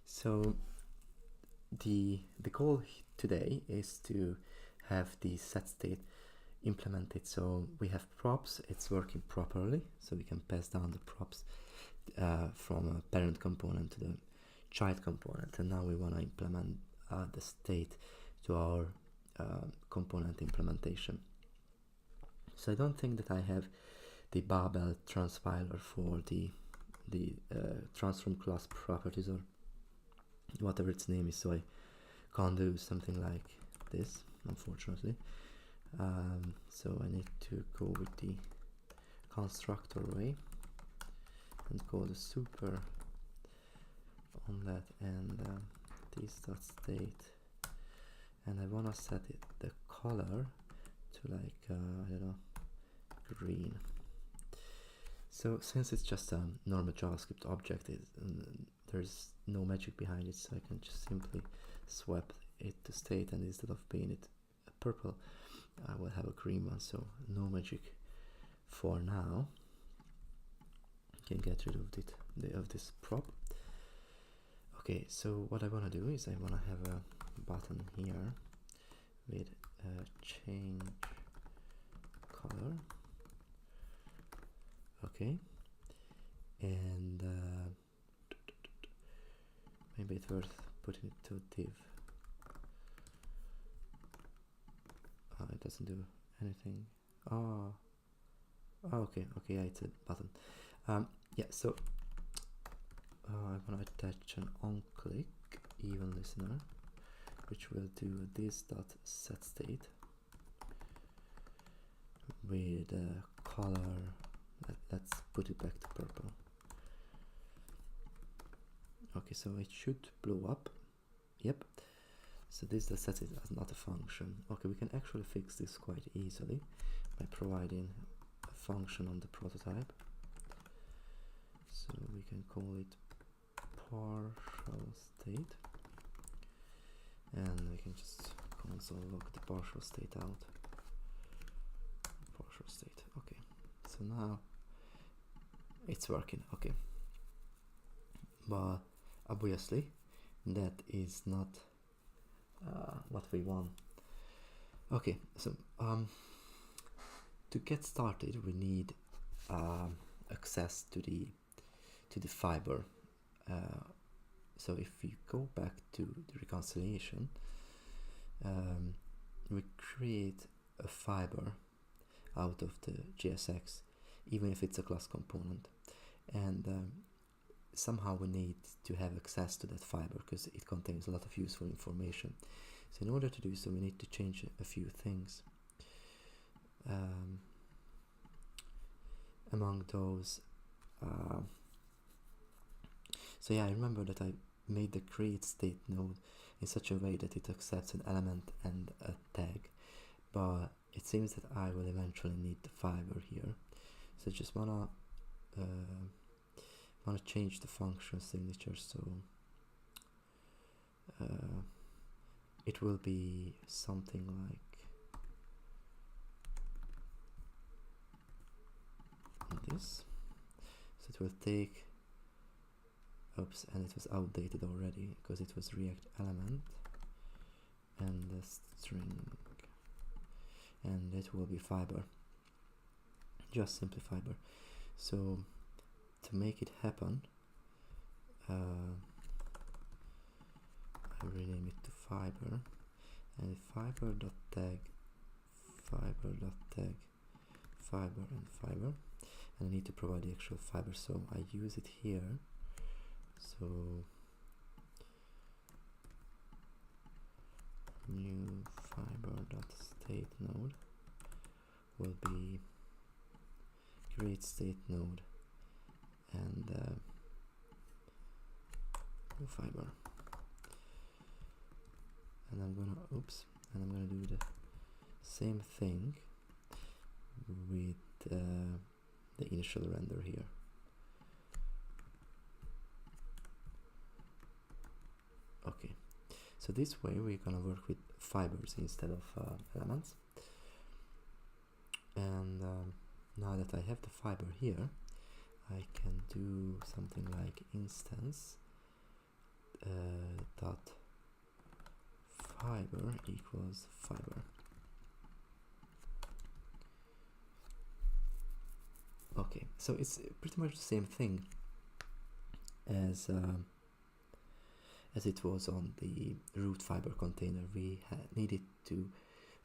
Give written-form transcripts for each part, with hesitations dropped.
So the goal today is to have the set state implemented. So we have props, it's working properly, so we can pass down the props from a parent component to the child component, and now we want to implement the state to our component implementation. So I don't think that I have the Babel transpiler for the transform class properties or whatever its name is, so I can't do something like this, unfortunately. So I need to go with the constructor way and call the super on that, and this dot state, and I want to set it the color to like I don't know, green. So since it's just a normal JavaScript object, there's no magic behind it, so I can just simply swap it to state, and instead of being it purple, I will have a green one. So no magic for now. Can get rid of it, of this prop. Okay, so what I want to do is I want to have a button here with change color. Okay, and maybe it's worth putting it to div. It doesn't do anything. Okay, yeah, it's a button. Yeah, so I want to attach an onClick even listener, which will do this dot set state with color. Let's put it back to purple. Okay, so it should blow up. Yep. So this dot set it as not a function. Okay, we can actually fix this quite easily by providing a function on the prototype. So we can call it partial state, and we can just console log the partial state out. Partial state. Okay, so now it's working. Okay, but obviously that is not what we want. Okay, so to get started we need access to the fiber. So if we go back to the reconciliation, we create a fiber out of the JSX, even if it's a class component, and somehow we need to have access to that fiber because it contains a lot of useful information. So in order to do so, we need to change a few things. Among those, so yeah, I remember that I made the create state node in such a way that it accepts an element and a tag, but it seems that I will eventually need the fiber here. So I just wanna change the function signature, so it will be something like this. So it will take, oops, and it was outdated already because it was React element and the string, and it will be fiber, just simply fiber. So to make it happen, I rename it to fiber, and fiber.tag, fiber.tag, fiber and fiber, and I need to provide the actual fiber, so I use it here. So new fiber.state node will be create state node and new fiber, and I'm gonna do the same thing with the initial render here. Okay, so this way we're gonna work with fibers instead of elements, and now that I have the fiber here, I can do something like instance dot fiber equals fiber. Okay, so it's pretty much the same thing as it was on the root fiber container. We needed to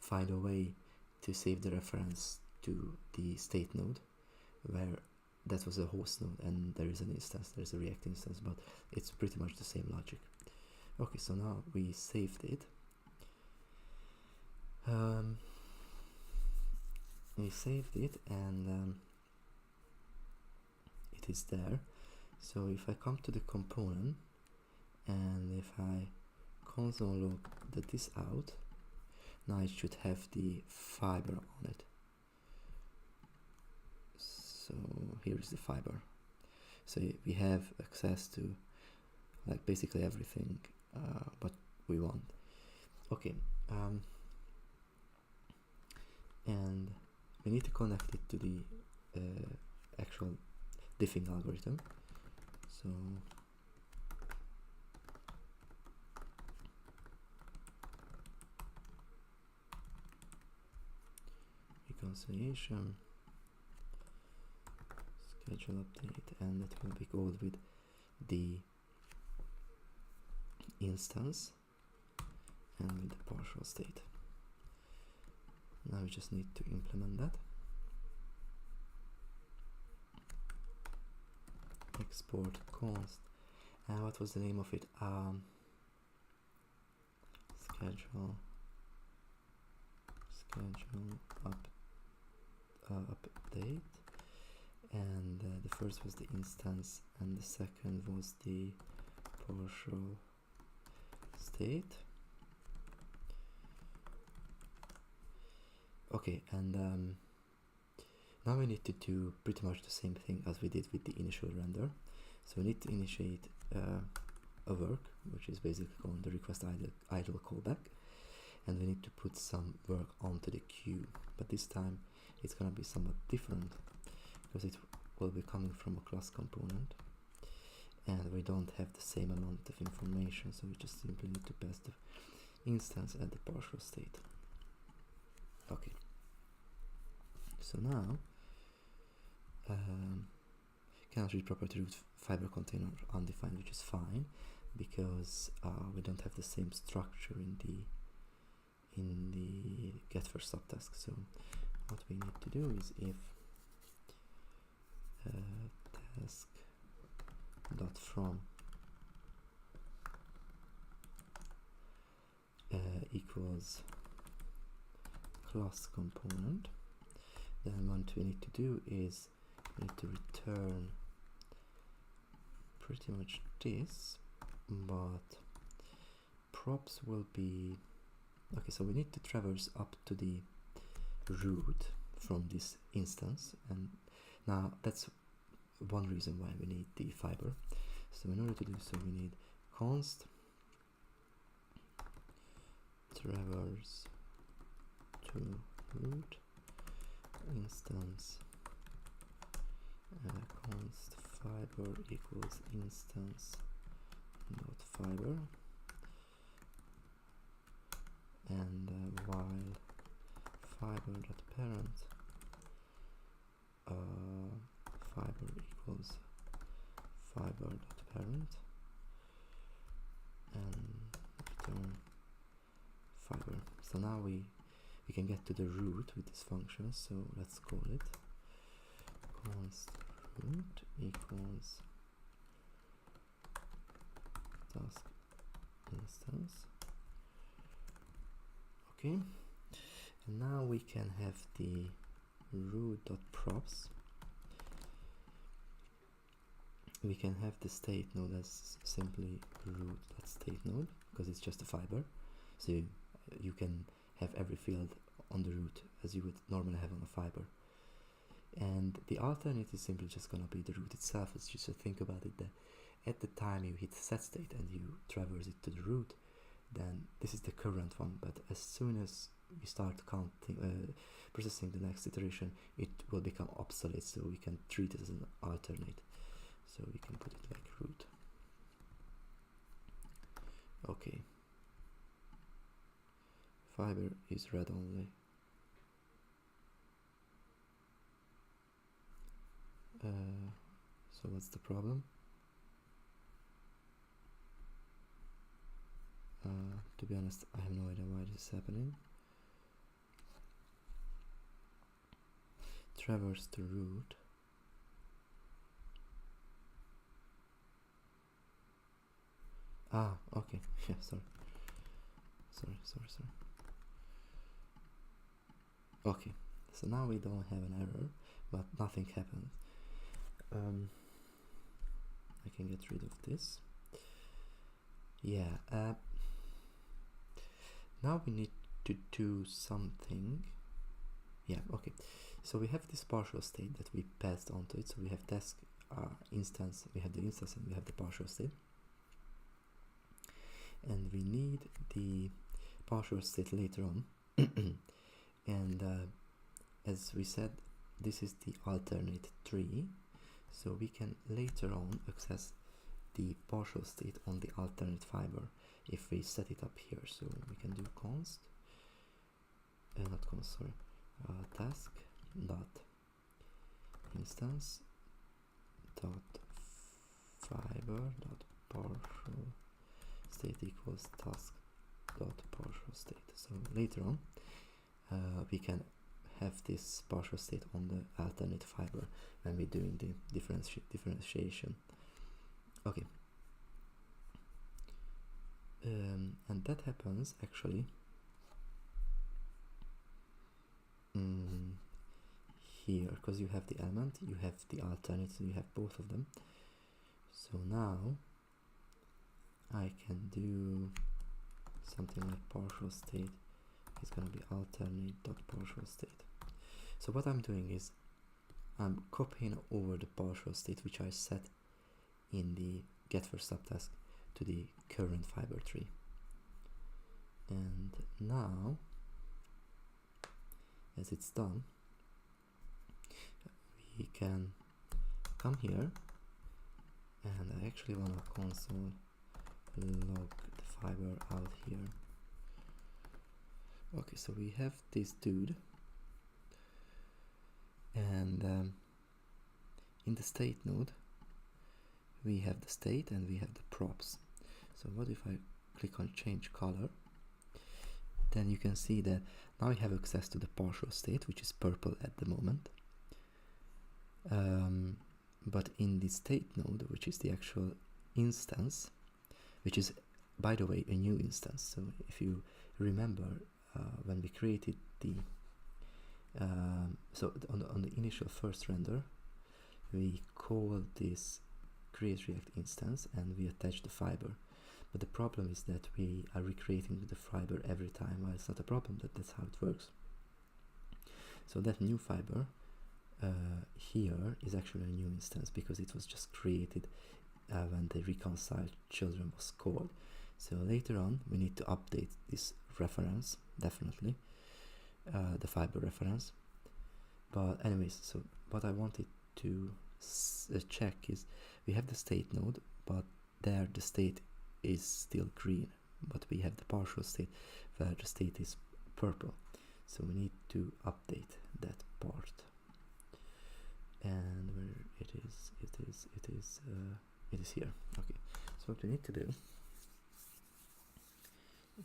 find a way to save the reference to the state node, where that was a host node and there is an instance, there's a React instance, but it's pretty much the same logic. Okay, so now we saved it. We saved it and it is there. So if I come to the component and if I console log this out, now it should have the fiber on it. So here is the fiber. So we have access to like basically everything what we want. Okay, and we need to connect it to the actual diffing algorithm. So reconciliation, schedule update, and that will be called with the instance and with the partial state. Now we just need to implement that. Export const, and what was the name of it? Schedule update, and the first was the instance and the second was the partial state. Okay, and now we need to do pretty much the same thing as we did with the initial render. So we need to initiate a work, which is basically called the request idle callback, and we need to put some work onto the queue, but this time it's gonna be somewhat different because it will be coming from a class component and we don't have the same amount of information, so we just simply need to pass the instance at the partial state. Okay, so now cannot read property root fiber container undefined, which is fine because we don't have the same structure in the get first subtask. So what we need to do is if task dot from equals class component, then what we need to do is we need to return pretty much this, but props will be okay. So we need to traverse up to the root from this instance, and now that's one reason why we need the fiber. So in order to do so, we need const traverse to root instance const fiber equals instance dot fiber, and while fiber dot parent fiber equals fiber dot parent, and return fiber. So now we can get to the root with this function, so let's call it const root equals task instance. Okay, and now we can have the root.props. We can have the state node as simply root.state node because it's just a fiber, so you can have every field on the root as you would normally have on a fiber. And the alternate is simply just gonna be the root itself. It's just to think about it that at the time you hit set state and you traverse it to the root, then this is the current one, but as soon as we start counting processing the next iteration, it will become obsolete, so we can treat it as an alternate. So we can put it like root. fiber is red only. So what's the problem? To be honest, I have no idea why this is happening. Traverse the root. Okay. Yeah, sorry. Okay, so now we don't have an error, but nothing happens. I can get rid of this. Yeah, now we need to do something. Yeah, okay. So we have this partial state that we passed onto it. So we have task instance, we have the instance and we have the partial state. And we need the partial state later on. And as we said, this is the alternate tree. So we can later on access the partial state on the alternate fiber if we set it up here. So we can do const, not const, sorry, task dot instance dot fiber dot partial state equals task dot partial state. So later on we can have this partial state on the alternate fiber when we're doing the differentiation. Okay, and that happens actually here, because you have the element, you have the alternate, so you have both of them. So now I can do something like partial state is going to be alternate dot partial state. So what I'm doing is I'm copying over the partial state which I set in the get first subtask to the current fiber tree. And now, as it's done, we can come here, and I actually want to console log the fiber out here. Okay, so we have this dude, and in the state node we have the state and we have the props. So what if I click on change color? Then you can see that now I have access to the partial state, which is purple at the moment. But in the state node, which is the actual instance, which is, by the way, a new instance. So if you remember, when we created the so on the initial first render, we called this create react instance and we attach the fiber. But the problem is that we are recreating the fiber every time. Well, it's not a problem, that's how it works. So that new fiber here is actually a new instance because it was just created when the reconciled children was called. So later on we need to update this reference, definitely, the fiber reference. But anyways, so what I wanted to check is we have the state node, but there the state is still green, but we have the partial state where the state is purple. So we need to update that part. And where it is here. Okay, so what we need to do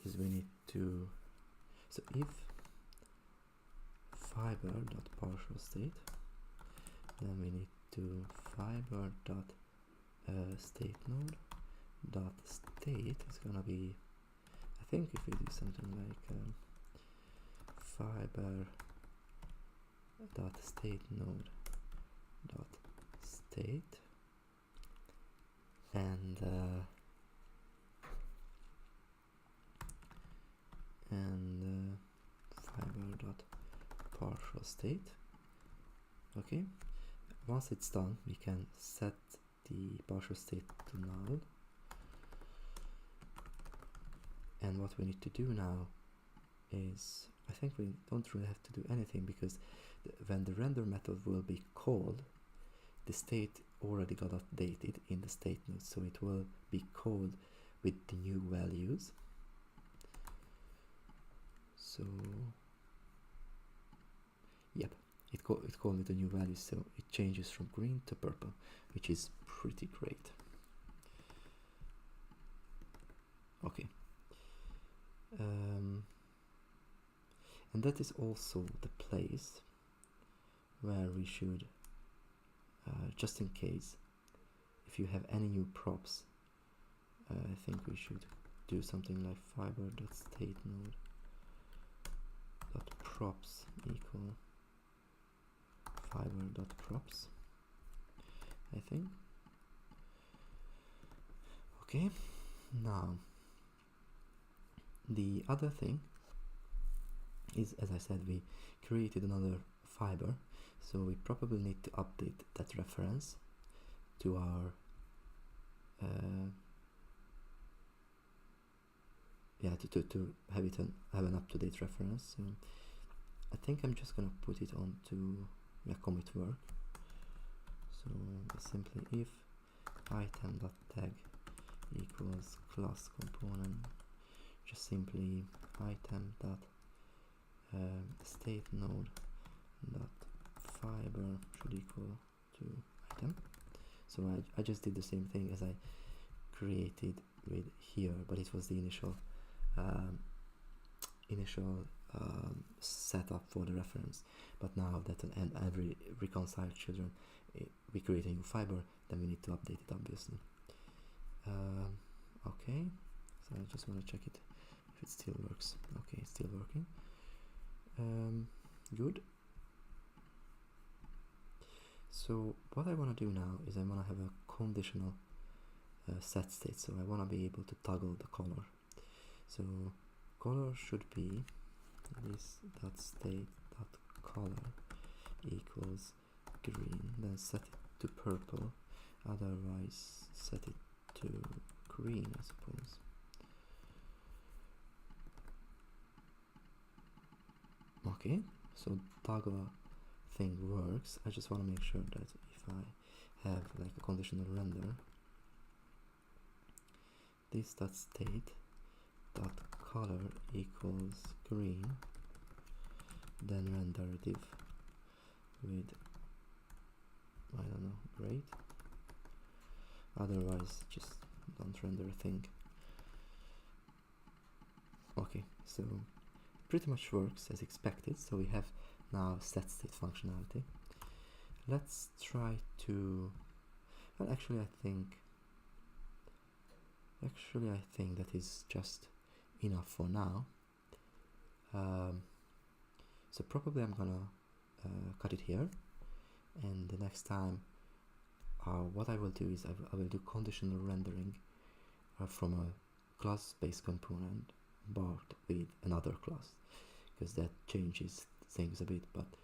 is we need to, so if fiber dot partial state, then we need to fiber dot state node dot state is gonna be, I think if we do something like fiber dot state node dot state and fiber dot partial state. Okay, once it's done we can set the partial state to null, and what we need to do now is, I think we don't really have to do anything, because when the render method will be called, the state already got updated in the state node, so it will be called with the new values. So yep, it called me the new value, so it changes from green to purple, which is pretty great. Okay, and that is also the place where we should, just in case, if you have any new props, I think we should do something like fiber.state node dot props equal fiber.props, I think. Okay, now the other thing is, as I said, we created another fiber, so we probably need to update that reference to our to have it have an up-to-date reference. So I think I'm just gonna put it onto commit work. So simply if item.tag equals class component, just simply item.state node dot fiber should equal to item. So I just did the same thing as I created with here, but it was the initial setup for the reference. But now that every reconciled children we create a new fiber, then we need to update it, obviously. Okay, so I just want to check it if it still works. Okay, it's still working. Good. So what I want to do now is I want to have a conditional set state, so I want to be able to toggle the color. So color should be this dot state dot color equals green, then set it to purple, otherwise set it to green, I suppose. Okay, so toggle thing works. I just want to make sure that if I have like a conditional render, this dot state dot color equals green, then render a div with, I don't know, great, otherwise just don't render a thing. Okay, so pretty much works as expected. So we have now set state functionality. Let's try to, well, actually I think that is just enough for now. So probably I'm gonna cut it here, and the next time what I will do is I will do conditional rendering from a class-based component but with another class, because that changes things a bit. But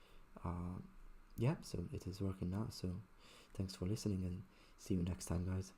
yeah, so it is working now. So thanks for listening, and see you next time, guys.